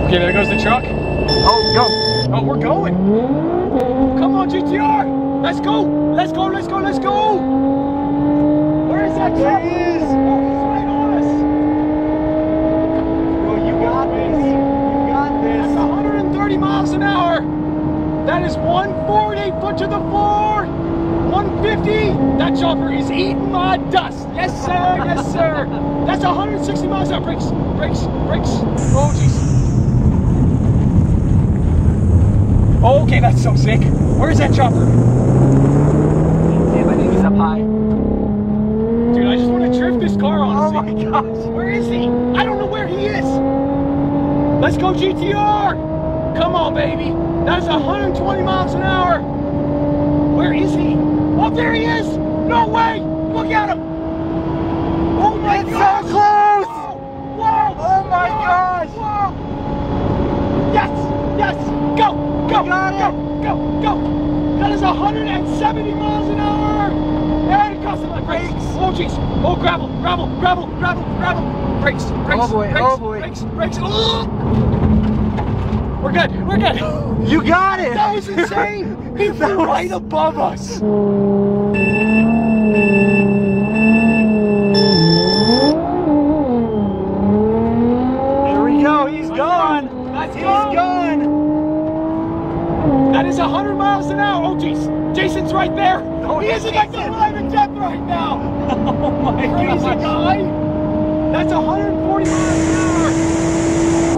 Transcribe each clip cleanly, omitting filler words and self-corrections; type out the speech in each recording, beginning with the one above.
Okay, there goes the truck. Oh, go. Oh, we're going. Come on, GTR. Let's go. Let's go, let's go, let's go. Where is that truck? There he is. Oh, he's right on us. Bro, you got this. You got this. That's 130 miles an hour. That is 140, foot to the floor. 150. That chopper is eating my dust. Yes, sir. Yes, sir. That's 160 miles an hour. Brakes, brakes, brakes. Oh, jeez. Oh, okay, that's so sick. Where's that chopper? See, I think he's up high. Dude, I just want to drift this car, honestly. Oh my gosh. Where is he? I don't know where he is. Let's go, GTR. Come on, baby. That is 120 miles an hour. Where is he? Oh, there he is. No way. Look at him. Oh my gosh. So close. Whoa. Whoa. Oh my gosh. Whoa. Yes. Yes. Go. Go. Got Go. it. Go. Go. That is 170 miles an hour. And it costs my brakes. Oh, jeez. Oh, gravel. Gravel. Gravel. Gravel. Gravel. Brakes. Brakes. Oh boy. Brakes, Oh boy. Brakes. Brakes. Oh. We're good. We're good. You got it. That was insane. He flew right above us. There we go. He's gone. Let's He's go. gone. That is 100 miles an hour. Oh, jeez. Jason's right there. Oh, He isn't like the alive and death right now. Oh my Crazy gosh. guy. That's 140 miles an hour.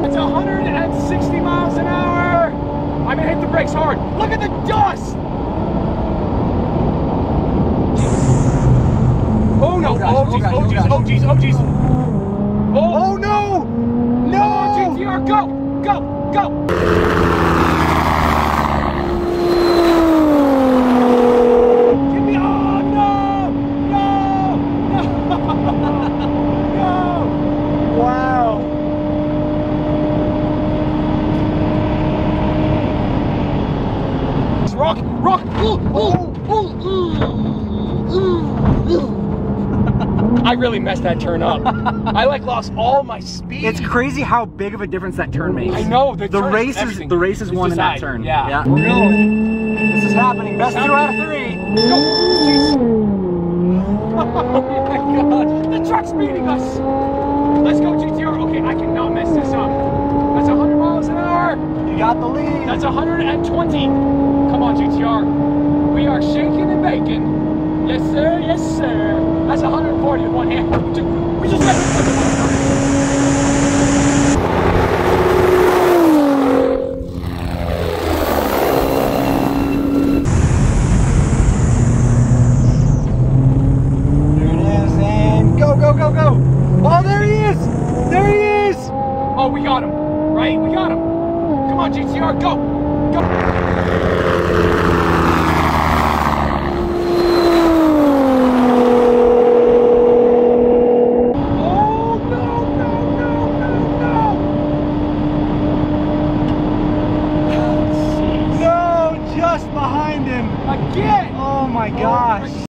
That's 160 miles an hour. I'm gonna hit the brakes hard. Look at the dust. Oh no. gosh, Oh oh jeez. gosh, Oh oh jeez. gosh. Oh jeez. Oh jeez. Oh no. No. GTR, go. Go. Go. Give me. Oh no. No. No. No. Wow. Rock, rock, ooh, ooh, ooh, ooh, ooh. I really messed that turn up. I like lost all my speed. It's crazy how big of a difference that turn makes. I know the race is won in that turn. Yeah. We're going. This is happening. Best 2 out of 3. Go, jeez. Oh my gosh, the truck's beating us. Let's go, GTR. Okay, I cannot mess this up. That's 100 miles an hour. You got the lead. That's 120. Come on, GTR. We are shaking and baking. Yes, sir. Yes, sir. That's 140 with one hand. We just got There it is, and go, go, go, go. Oh, there he is. There he is. Oh, we got him. Right? We got him. Come on, GTR. Go.